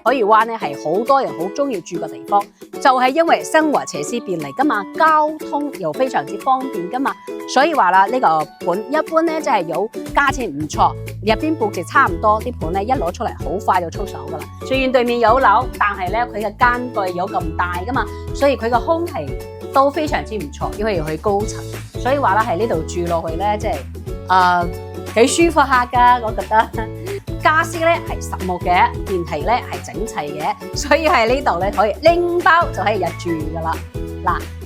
海魚灣咧係好多人好中意住嘅地方，就係因為生活設施便利噶嘛，交通又非常之方便噶嘛，所以話啦呢個盤一般咧即係有價錢唔錯，入邊佈置差唔多，啲盤咧一攞出嚟好快就出手噶啦。雖然對面有樓，但係咧佢嘅間距有咁大噶嘛，所以佢嘅空氣都非常之唔錯，因為要去高層，所以話啦喺呢度住落去咧即係幾舒服下噶，我覺得。家私咧係實木嘅，電器咧係整齊嘅，所以喺呢度咧可以拎包就可以入住噶啦。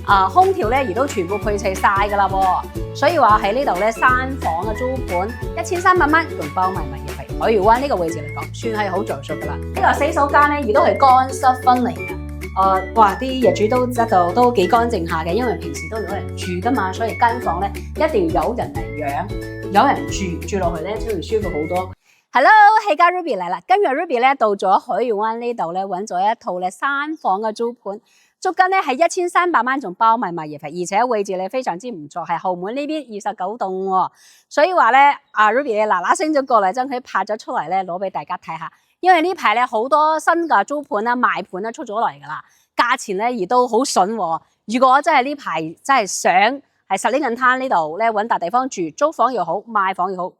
嗱，空調咧亦都全部配齊晒噶啦喎，所以話喺呢度咧3房嘅租盤1300蚊，仲包埋物業費。海魚灣呢個位置嚟講，算係好着數噶啦。呢個洗手間咧亦都係乾濕分離嘅。哇！啲業主都質度都幾乾淨下嘅，因為平時都有人住噶嘛，所以間房咧一定要有人嚟養，有人住落去咧先會舒服好多。Hello， 係家 Ruby 嚟啦。今日 Ruby 咧到咗海魚灣呢度咧，揾咗一套咧3房嘅租盤，租金咧係1300蚊，仲包埋物業費，而且位置咧非常之唔錯，係後門呢邊29棟喎。所以話咧，Ruby 咧嗱嗱聲咗過嚟，將佢拍咗出嚟咧，攞俾大家睇下。因為呢排咧好多新嘅租盤啦、賣盤啦出咗嚟噶啦，價錢咧亦都好筍喎。如果真係呢排真係想係石瀝銀灘呢度咧揾笪地方住，租房又好，賣房又好。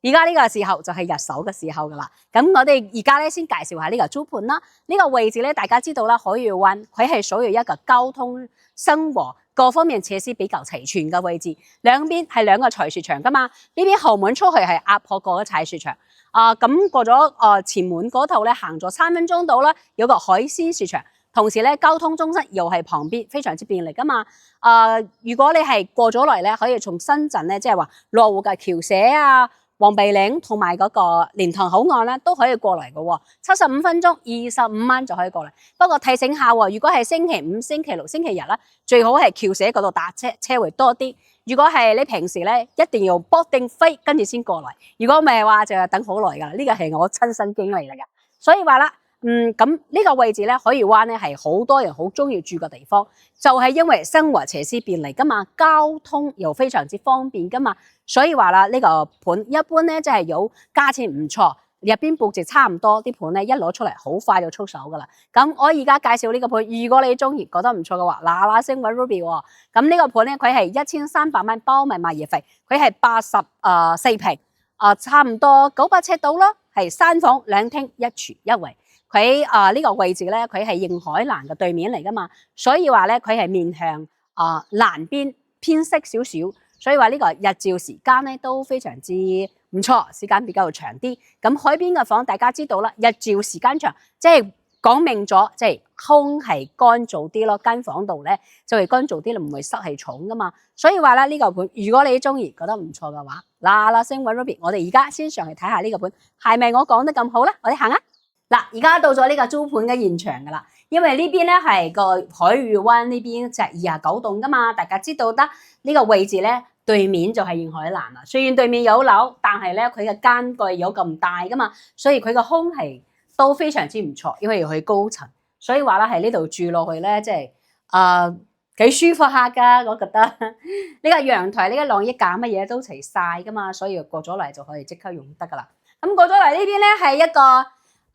而家呢個時候就係入手嘅時候噶啦，咁我哋而家咧先介紹下呢個租盤啦。呢個位置咧，大家知道啦，海魚灣佢係屬於一個交通、生活各方面設施比較齊全嘅位置，兩邊係兩個菜市場噶嘛。呢邊後門出去係鴨婆過嘅菜市場，咁過咗前門嗰頭咧行咗3分鐘到啦，有個海鮮市場，同時咧交通中心又係旁邊，非常之便利噶嘛。如果你係過咗嚟咧，可以從深圳咧，即係話羅湖嘅橋社啊、黃鼻嶺同埋嗰個蓮塘口岸咧都可以過嚟嘅喎，75分鐘25蚊就可以過嚟。不過提醒下喎，如果係星期5、星期6、星期日啦，最好係橋社嗰度打車，車會多啲。如果係你平時咧，一定要 book 定飛跟住先過嚟。如果唔係嘅話，就等好耐㗎啦。呢個係我親身經歷嚟㗎，所以話啦。咁呢個位置咧，海魚灣咧係好多人好中意住嘅地方，就係因為生活設施便利噶嘛，交通又非常之方便噶嘛，所以話啦，呢個盤一般咧即係有價錢唔錯，入邊佈置差唔多，啲盤咧一攞出嚟好快就出手噶啦。咁我而家介紹呢個盤，如果你中意覺得唔錯嘅話，嗱嗱聲揾 Ruby 喎。咁呢個盤咧，佢係1300蚊包埋物業費，佢係84平，差唔多900尺度啦，係3房2廳1廚1衛。佢呢個位置咧，佢係映海南嘅對面嚟噶嘛，所以話咧佢係面向南邊偏西少少，所以話呢個日照時間咧都非常之唔錯，時間比較長啲。咁海邊嘅房大家知道啦，日照時間長，即係講明咗，即係空氣乾燥啲咯，間房度咧就係乾燥啲，唔會濕氣重噶嘛。所以話咧呢個盤，如果你中意覺得唔錯嘅話，嗱嗱聲揾 Ruby，我哋而家先上去睇下呢個盤係咪我講得咁好啦，我哋行啊！嗱，而家到咗呢個租盤嘅現場噶啦，因為呢邊咧係個海魚灣呢邊就係29棟噶嘛，大家知道得呢個位置咧對面就係映海南啦。雖然對面有樓，但係咧佢嘅間距有咁大噶嘛，所以佢個空氣都非常之唔錯，因為要去高層，所以話啦喺呢度住落去咧，即係幾舒服下噶，我覺得呢個陽台、呢個晾衣架乜嘢都齊晒噶嘛，所以過咗嚟就可以即刻用得噶啦。咁過咗嚟呢邊咧係一個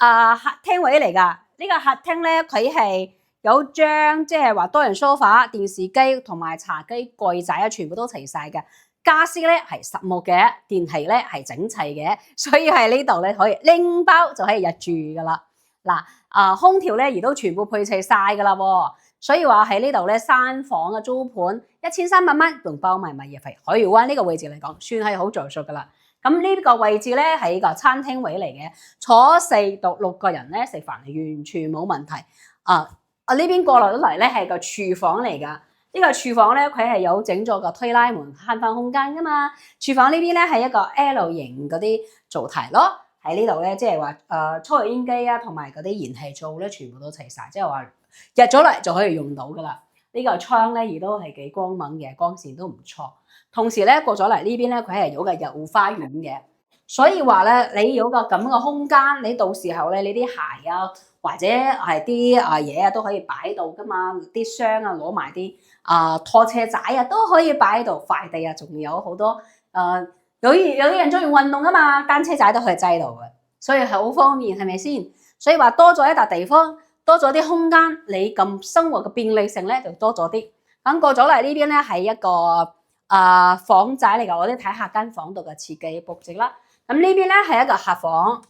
客廳位嚟噶，呢個客廳咧佢係有張即係話多人梳化、電視機同埋茶几櫃仔啊，全部都齊晒嘅。家私咧係實木嘅，電器咧係整齊嘅，所以喺呢度咧可以拎包就可以入住噶啦。嗱，空調咧亦都全部配齊晒噶啦，所以話喺呢度咧3房嘅租盤1300蚊，仲包埋物業費。海魚灣呢個位置嚟講，算係好着數噶啦。咁呢個位置咧係個餐廳位嚟嘅，坐4到6個人咧食飯係完全冇問題。呢邊過嚟咧係個廚房嚟噶，呢個廚房咧佢係有整咗個推拉門慳翻空間噶嘛。廚房呢邊咧係一個 L 型嗰啲灶台咯，喺呢度咧即係話抽油煙機啊同埋嗰啲燃氣灶咧全部都齊晒，即係話入咗嚟就可以用到噶啦。呢個窗咧亦都係幾光猛嘅，光線都唔錯。同時咧過咗嚟呢邊咧，佢係有個日護花園嘅，所以話咧你有個咁嘅空間，你到時候咧你啲鞋啊或者係啲嘢啊都可以擺到噶嘛，啲箱啊攞埋啲拖車仔啊都可以擺喺度，快遞啊仲有好多有啲人中意運動啊嘛，單車仔都可以擠到嘅，所以係好方便，係咪先？所以話多咗一笪地方，多咗啲空間，你咁生活嘅便利性咧就多咗啲。咁過咗嚟呢邊咧係一個房仔嚟㗎，我哋睇下間房度嘅設計佈置啦。咁呢邊咧係一個客房，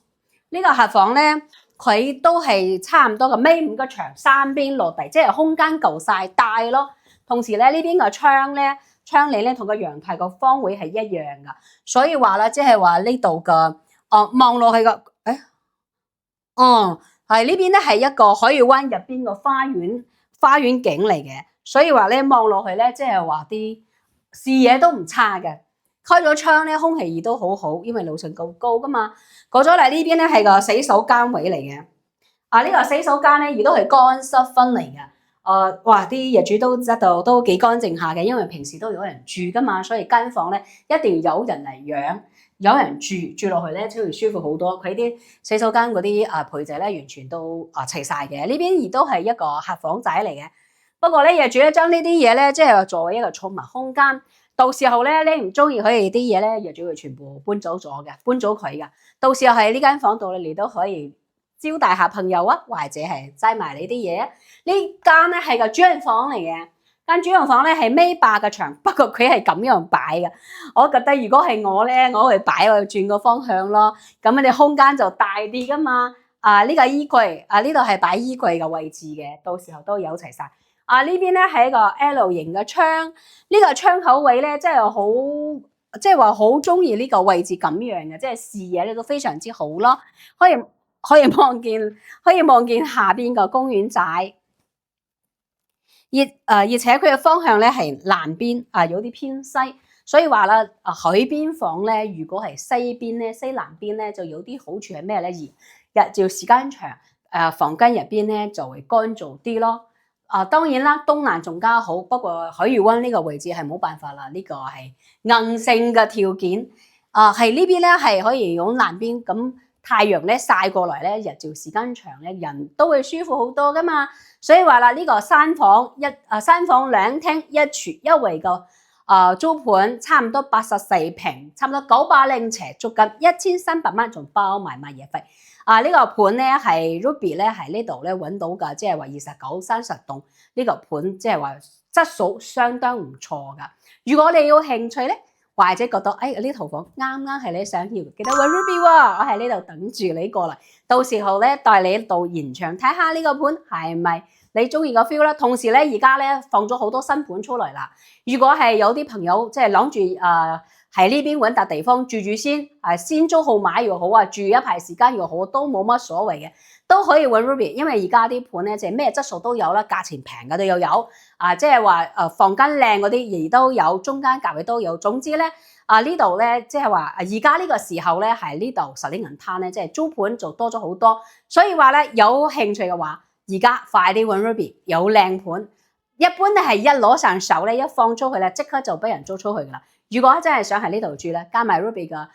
呢個客房咧佢都係差唔多嘅，5個牆3邊落地，即係空間夠晒大咯。同時咧呢邊個窗簾咧同個陽台個方位係一樣㗎，所以話啦，即係話呢度嘅望落去個係呢邊咧係一個海芋灣入邊個花園景嚟嘅，所以話咧望落去咧即係話啲視野都唔差嘅。開咗窗咧，空氣亦都好好，因為樓層夠高噶嘛。過咗嚟呢邊咧係個洗手間位嚟嘅。呢個洗手間咧亦都係乾濕分離嘅。哇！啲業主都知道都幾乾淨下嘅，因為平時都有人住噶嘛，所以間房咧一定有人嚟養，有人住落去咧，就會舒服好多。佢啲洗手間嗰啲配置咧，完全都齊晒嘅。呢邊亦都係一個客房仔嚟嘅。不過咧，業主咧將呢啲嘢咧，即係作為一個儲物空間。到時候咧，你唔中意佢哋啲嘢咧，業主會全部搬走佢噶。到時候喺呢間房度你都可以招待下朋友啊，或者係擠埋你啲嘢。呢間咧係個主人房嚟嘅，間主人房咧係尾霸嘅牆，不過佢係咁樣擺嘅。我覺得如果係我咧，我會擺我轉個方向咯，咁你哋空間就大啲噶嘛。呢個衣櫃呢度係擺衣櫃嘅位置嘅，到時候都有齊晒。呢邊咧係一個 L 型嘅窗，呢個窗口位咧，即係話好中意呢個位置咁樣嘅，即係視野咧都非常之好咯，可以望見下邊個公園仔，而且佢嘅方向咧係南邊有啲偏西，所以話啦海邊房咧，如果係西南邊咧就有啲好處係咩咧？而日照時間長，房間入邊咧就會乾燥啲咯。當然啦，東南仲加好，不過海芋灣呢個位置係冇辦法啦，呢個係硬性嘅條件。係呢邊咧係可以用南邊，咁太陽咧曬過嚟咧，日照時間長咧，人都會舒服好多噶嘛。所以話啦，呢個三房2廳1廚1衛嘅租盤，差唔多84平，差唔多900尺，租金1300蚊，仲包埋物業費。呢個盤咧係 Ruby 咧喺呢度咧揾到㗎，即係話29-30棟呢個盤，即係話質素相當唔錯㗎。如果你有興趣咧，或者覺得呢套房啱係你想要，記得揾 Ruby 喎，我喺呢度等住你過嚟，到時候咧帶你到現場睇下呢個盤係咪你中意個 feel 啦。同時咧而家咧放咗好多新盤出嚟啦，如果係有啲朋友即係諗住喺呢邊揾笪地方住先，先租後買又好住一排時間又好，都冇乜所謂嘅，都可以揾 Ruby， 因為而家啲盤咧即係咩質素都有啦，價錢平嘅都有，即係話房間靚嗰啲亦都有，中間價位都有。總之咧呢度咧即係話而家呢個時候咧喺呢度實領銀灘咧，即係租盤就多咗好多，所以話咧有興趣嘅話，而家快啲揾 Ruby， 有靚盤。一般咧係一攞上手咧，一放出去咧，即刻就俾人租出去噶啦。如果真係想喺呢度住咧，加埋 Ruby 嘅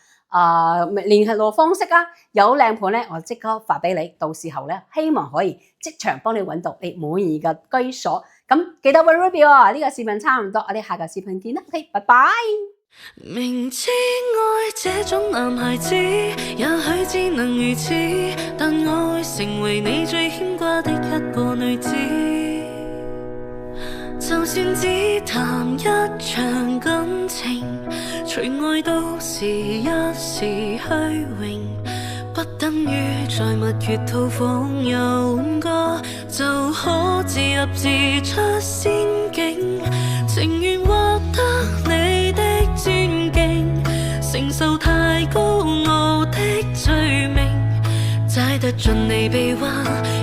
聯繫方式啊，有靚盤咧，我即刻發俾你。到時候咧，希望可以即場幫你揾到你滿意嘅居所。咁記得揾 Ruby 喎。呢個視頻差唔多，我哋下個視頻見啦。OK，拜拜。明知愛這種男孩子，也許只能如此，但我會成為你最牽掛的一個女子。就算只談一場感情，除愛都是一時虛榮，不等於在蜜月套房遊玩過就可自入自出仙境，情願獲得你的尊敬，承受太高傲的罪名，摘得盡你臂彎，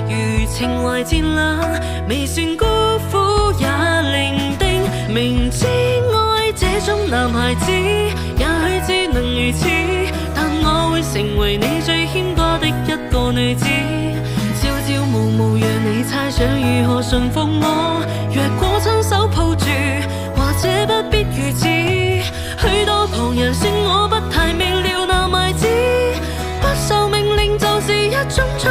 如情懷漸冷，未算孤苦也伶仃。明知愛這種男孩子，也許只能如此，但我會成為你最牽掛的一個女子。朝朝暮暮讓你猜想如何馴服我，若果親手抱住，或者不必如此。許多旁人說我不太明了，男孩子不受命令就是一種催